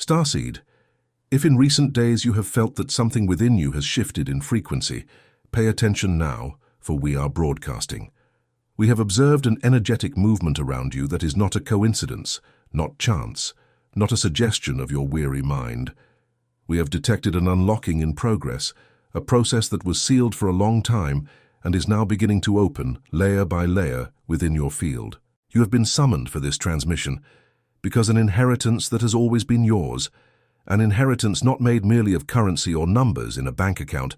Starseed, if in recent days you have felt that something within you has shifted in frequency, pay attention now, for we are broadcasting. We have observed an energetic movement around you that is not a coincidence, not chance, not a suggestion of your weary mind. We have detected an unlocking in progress, a process that was sealed for a long time and is now beginning to open, layer by layer, within your field. You have been summoned for this transmission, because an inheritance that has always been yours, an inheritance not made merely of currency or numbers in a bank account,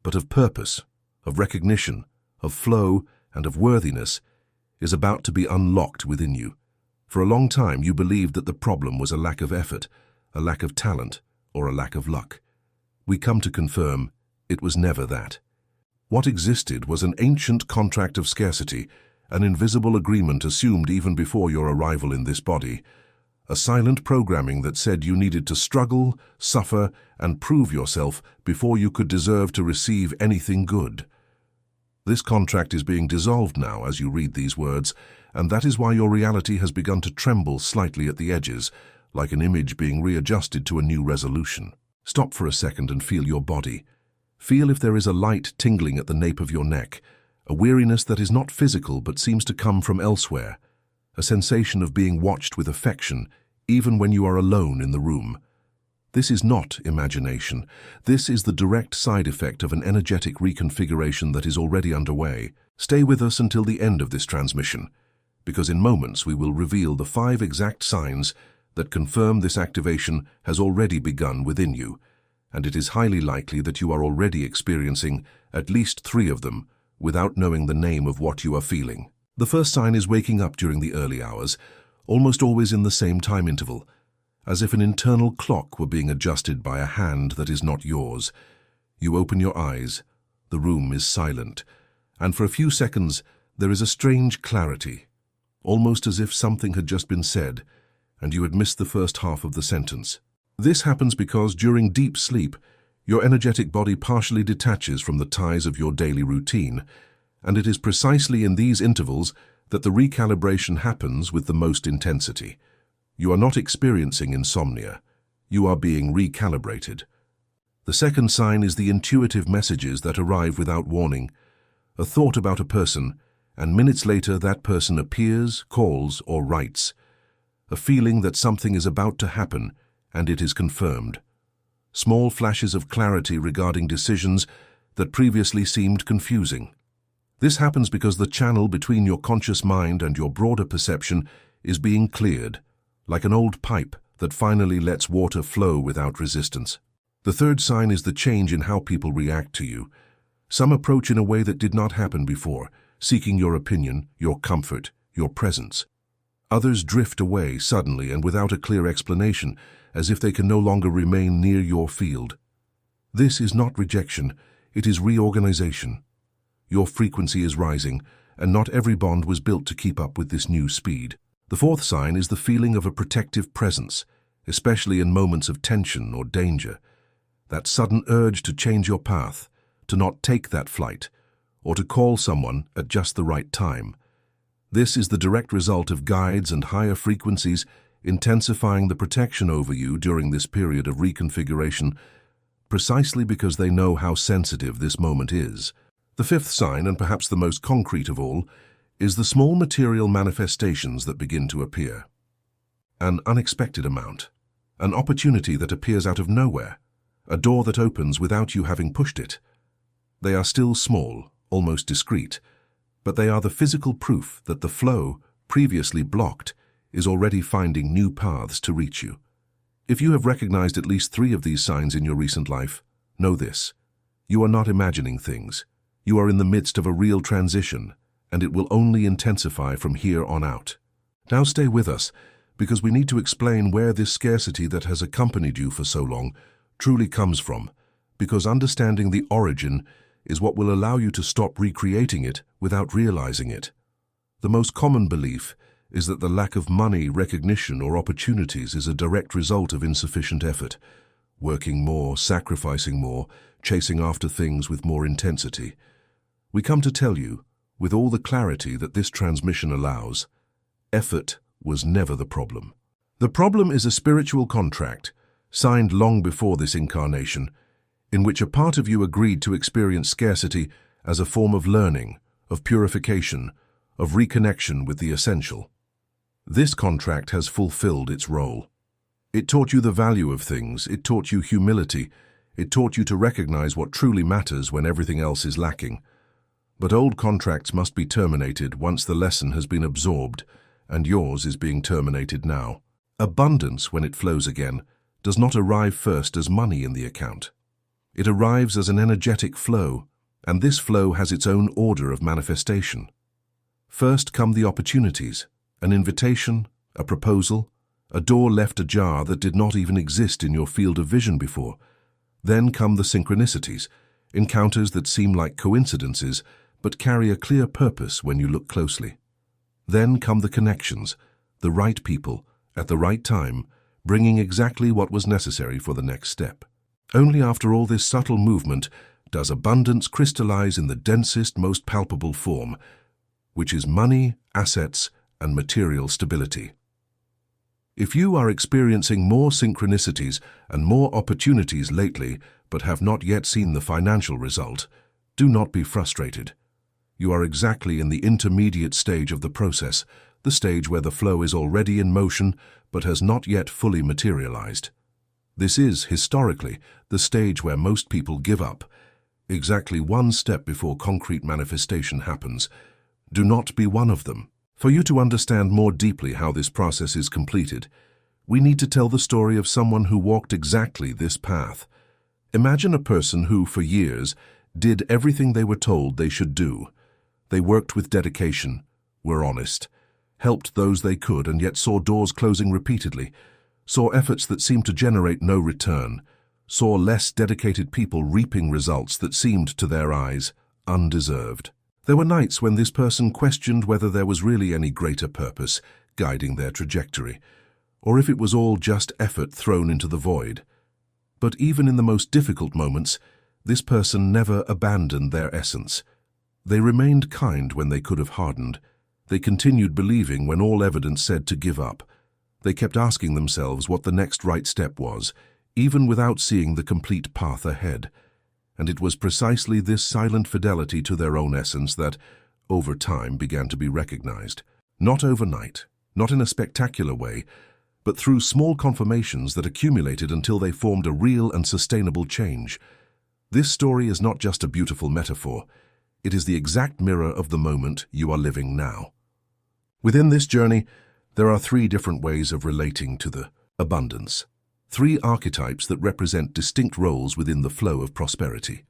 but of purpose, of recognition, of flow, and of worthiness, is about to be unlocked within you. For a long time you believed that the problem was a lack of effort, a lack of talent, or a lack of luck. We come to confirm it was never that. What existed was an ancient contract of scarcity, an invisible agreement assumed even before your arrival in this body, a silent programming that said you needed to struggle, suffer, and prove yourself before you could deserve to receive anything good. This contract is being dissolved now as you read these words, and that is why your reality has begun to tremble slightly at the edges, like an image being readjusted to a new resolution. Stop for a second and feel your body. Feel if there is a light tingling at the nape of your neck, a weariness that is not physical but seems to come from elsewhere, a sensation of being watched with affection, even when you are alone in the room. This is not imagination. This is the direct side effect of an energetic reconfiguration that is already underway. Stay with us until the end of this transmission, because in moments we will reveal the 5 exact signs that confirm this activation has already begun within you, and it is highly likely that you are already experiencing at least 3 of them without knowing the name of what you are feeling. The first sign is waking up during the early hours, almost always in the same time interval, as if an internal clock were being adjusted by a hand that is not yours. You open your eyes, the room is silent, and for a few seconds there is a strange clarity, almost as if something had just been said, and you had missed the first half of the sentence. This happens because during deep sleep, your energetic body partially detaches from the ties of your daily routine, and it is precisely in these intervals that the recalibration happens with the most intensity. You are not experiencing insomnia. You are being recalibrated. The second sign is the intuitive messages that arrive without warning. A thought about a person, and minutes later that person appears, calls, or writes. A feeling that something is about to happen, and it is confirmed. Small flashes of clarity regarding decisions that previously seemed confusing. This happens because the channel between your conscious mind and your broader perception is being cleared, like an old pipe that finally lets water flow without resistance. The third sign is the change in how people react to you. Some approach in a way that did not happen before, seeking your opinion, your comfort, your presence. Others drift away suddenly and without a clear explanation, as if they can no longer remain near your field. This is not rejection, it is reorganization. Your frequency is rising, and not every bond was built to keep up with this new speed. The fourth sign is the feeling of a protective presence, especially in moments of tension or danger. That sudden urge to change your path, to not take that flight, or to call someone at just the right time. This is the direct result of guides and higher frequencies intensifying the protection over you during this period of reconfiguration, precisely because they know how sensitive this moment is. The fifth sign, and perhaps the most concrete of all, is the small material manifestations that begin to appear. An unexpected amount, an opportunity that appears out of nowhere, a door that opens without you having pushed it. They are still small, almost discreet, but they are the physical proof that the flow, previously blocked, is already finding new paths to reach you. If you have recognized at least 3 of these signs in your recent life, know this: you are not imagining things. You are in the midst of a real transition, and it will only intensify from here on out. Now stay with us, because we need to explain where this scarcity that has accompanied you for so long truly comes from, because understanding the origin is what will allow you to stop recreating it without realizing it. The most common belief is that the lack of money, recognition, or opportunities is a direct result of insufficient effort, working more, sacrificing more, chasing after things with more intensity. We come to tell you, with all the clarity that this transmission allows, effort was never the problem. The problem is a spiritual contract, signed long before this incarnation, in which a part of you agreed to experience scarcity as a form of learning, of purification, of reconnection with the essential. This contract has fulfilled its role. It taught you the value of things, it taught you humility, it taught you to recognize what truly matters when everything else is lacking. But old contracts must be terminated once the lesson has been absorbed, and yours is being terminated now. Abundance, when it flows again, does not arrive first as money in the account. It arrives as an energetic flow, and this flow has its own order of manifestation. First come the opportunities, an invitation, a proposal, a door left ajar that did not even exist in your field of vision before. Then come the synchronicities, encounters that seem like coincidences, but carry a clear purpose when you look closely. Then come the connections, the right people, at the right time, bringing exactly what was necessary for the next step. Only after all this subtle movement does abundance crystallize in the densest, most palpable form, which is money, assets, and material stability. If you are experiencing more synchronicities and more opportunities lately, but have not yet seen the financial result, do not be frustrated. You are exactly in the intermediate stage of the process, the stage where the flow is already in motion but has not yet fully materialized. This is, historically, the stage where most people give up, exactly one step before concrete manifestation happens. Do not be one of them. For you to understand more deeply how this process is completed, we need to tell the story of someone who walked exactly this path. Imagine a person who, for years, did everything they were told they should do. They worked with dedication, were honest, helped those they could and yet saw doors closing repeatedly, saw efforts that seemed to generate no return, saw less dedicated people reaping results that seemed to their eyes undeserved. There were nights when this person questioned whether there was really any greater purpose guiding their trajectory, or if it was all just effort thrown into the void. But even in the most difficult moments, this person never abandoned their essence. They remained kind when they could have hardened. They continued believing when all evidence said to give up. They kept asking themselves what the next right step was, even without seeing the complete path ahead. And it was precisely this silent fidelity to their own essence that, over time, began to be recognized. Not overnight, not in a spectacular way, but through small confirmations that accumulated until they formed a real and sustainable change. This story is not just a beautiful metaphor. It is the exact mirror of the moment you are living now. Within this journey, there are 3 different ways of relating to the abundance. 3 archetypes that represent distinct roles within the flow of prosperity.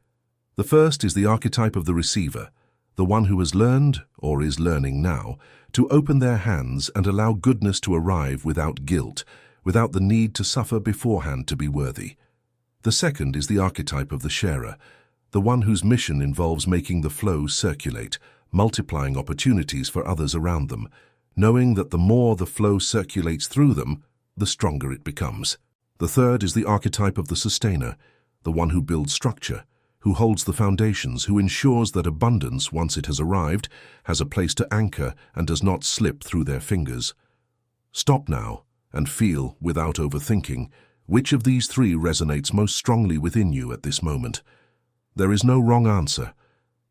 The first is the archetype of the receiver, the one who has learned, or is learning now, to open their hands and allow goodness to arrive without guilt, without the need to suffer beforehand to be worthy. The second is the archetype of the sharer, the one whose mission involves making the flow circulate, multiplying opportunities for others around them, knowing that the more the flow circulates through them, the stronger it becomes. The third is the archetype of the sustainer, the one who builds structure, who holds the foundations, who ensures that abundance, once it has arrived, has a place to anchor and does not slip through their fingers. Stop now and feel, without overthinking, which of these 3 resonates most strongly within you at this moment. There is no wrong answer.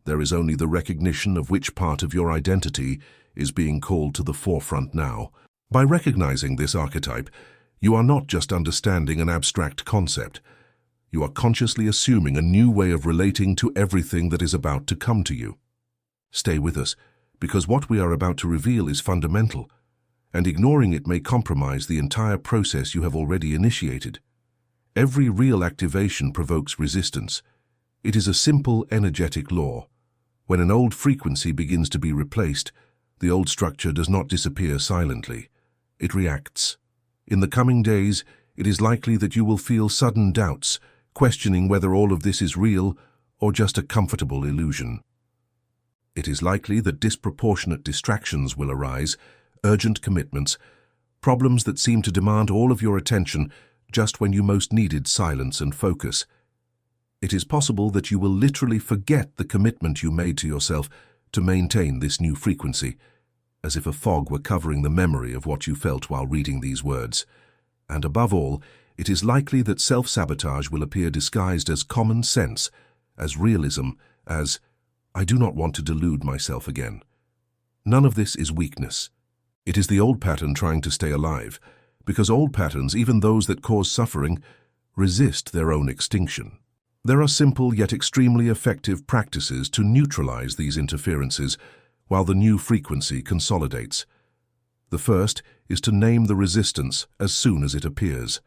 There is only the recognition of which part of your identity is being called to the forefront now. By recognizing this archetype, you are not just understanding an abstract concept. You are consciously assuming a new way of relating to everything that is about to come to you. Stay with us, because what we are about to reveal is fundamental, and ignoring it may compromise the entire process you have already initiated. Every real activation provokes resistance. It is a simple, energetic law. When an old frequency begins to be replaced, the old structure does not disappear silently. It reacts. In the coming days, it is likely that you will feel sudden doubts, questioning whether all of this is real or just a comfortable illusion. It is likely that disproportionate distractions will arise, urgent commitments, problems that seem to demand all of your attention just when you most needed silence and focus. It is possible that you will literally forget the commitment you made to yourself to maintain this new frequency, as if a fog were covering the memory of what you felt while reading these words. And above all, it is likely that self-sabotage will appear disguised as common sense, as realism, as, "I do not want to delude myself again." None of this is weakness. It is the old pattern trying to stay alive, because old patterns, even those that cause suffering, resist their own extinction. There are simple yet extremely effective practices to neutralize these interferences while the new frequency consolidates. The first is to name the resistance as soon as it appears.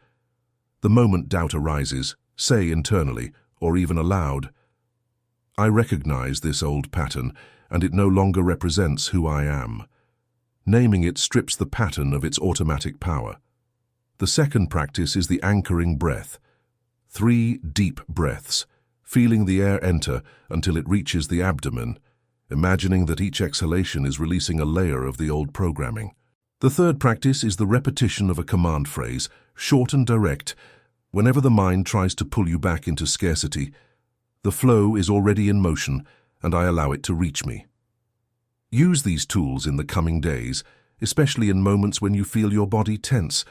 The moment doubt arises, say internally, or even aloud, "I recognize this old pattern, and it no longer represents who I am." Naming it strips the pattern of its automatic power. The second practice is the anchoring breath. 3 deep breaths, feeling the air enter until it reaches the abdomen, imagining that each exhalation is releasing a layer of the old programming. The third practice is the repetition of a command phrase, short and direct. Whenever the mind tries to pull you back into scarcity, the flow is already in motion, and I allow it to reach me. Use these tools in the coming days, especially in moments when you feel your body tense,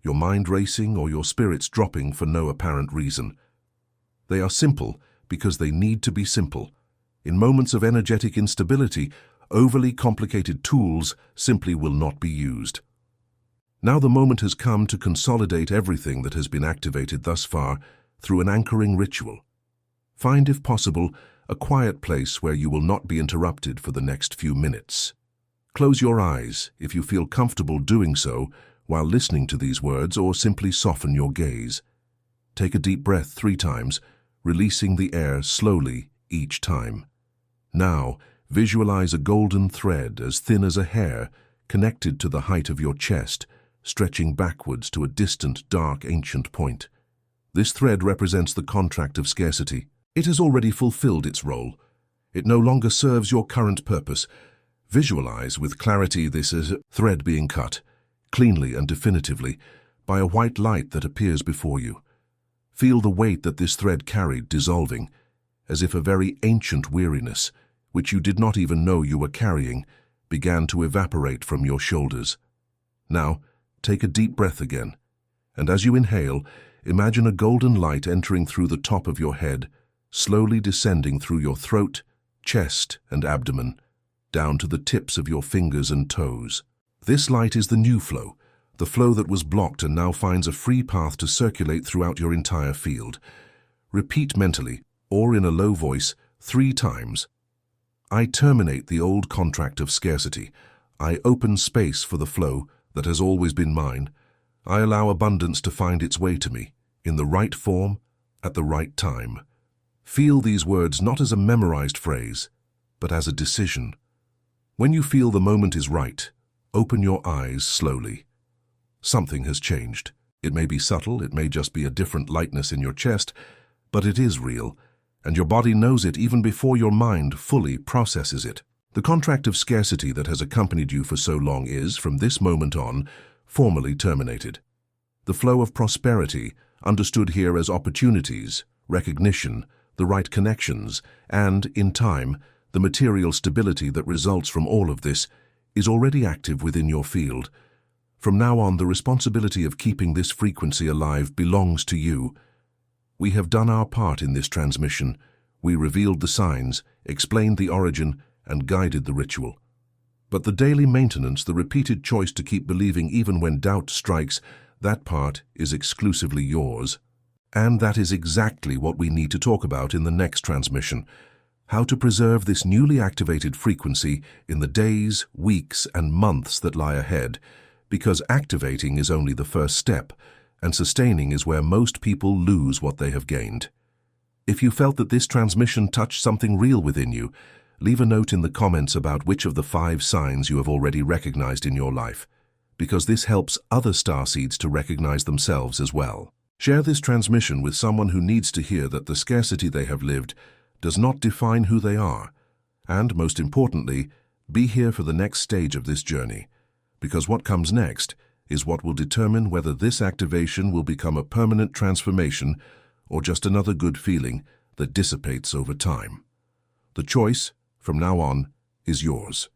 your mind racing, or your spirits dropping for no apparent reason. They are simple because they need to be simple. In moments of energetic instability, overly complicated tools simply will not be used. Now the moment has come to consolidate everything that has been activated thus far through an anchoring ritual. Find, if possible, a quiet place where you will not be interrupted for the next few minutes. Close your eyes if you feel comfortable doing so while listening to these words, or simply soften your gaze. Take a deep breath 3 times, releasing the air slowly each time. Now, visualize a golden thread as thin as a hair connected to the height of your chest, stretching backwards to a distant, dark, ancient point. This thread represents the contract of scarcity. It has already fulfilled its role. It no longer serves your current purpose. Visualize with clarity this as a thread being cut, cleanly and definitively, by a white light that appears before you. Feel the weight that this thread carried dissolving, as if a very ancient weariness, which you did not even know you were carrying, began to evaporate from your shoulders. Now, take a deep breath again, and as you inhale, imagine a golden light entering through the top of your head, slowly descending through your throat, chest, and abdomen, down to the tips of your fingers and toes. This light is the new flow, the flow that was blocked and now finds a free path to circulate throughout your entire field. Repeat mentally, or in a low voice, 3 times. I terminate the old contract of scarcity. I open space for the flow that has always been mine. I allow abundance to find its way to me, in the right form, at the right time. Feel these words not as a memorized phrase, but as a decision. When you feel the moment is right, open your eyes slowly. Something has changed. It may be subtle, it may just be a different lightness in your chest, but it is real, and your body knows it even before your mind fully processes it. The contract of scarcity that has accompanied you for so long is, from this moment on, formally terminated. The flow of prosperity, understood here as opportunities, recognition, the right connections, and, in time, the material stability that results from all of this, is already active within your field. From now on, the responsibility of keeping this frequency alive belongs to you. We have done our part in this transmission. We revealed the signs, explained the origin, and guided the ritual. But the daily maintenance, the repeated choice to keep believing even when doubt strikes, that part is exclusively yours. And that is exactly what we need to talk about in the next transmission. How to preserve this newly activated frequency in the days, weeks, and months that lie ahead, because activating is only the first step, and sustaining is where most people lose what they have gained. If you felt that this transmission touched something real within you, leave a note in the comments about which of the 5 signs you have already recognized in your life, because this helps other starseeds to recognize themselves as well. Share this transmission with someone who needs to hear that the scarcity they have lived does not define who they are, and, most importantly, be here for the next stage of this journey, because what comes next is what will determine whether this activation will become a permanent transformation or just another good feeling that dissipates over time. The choice, from now on, is yours.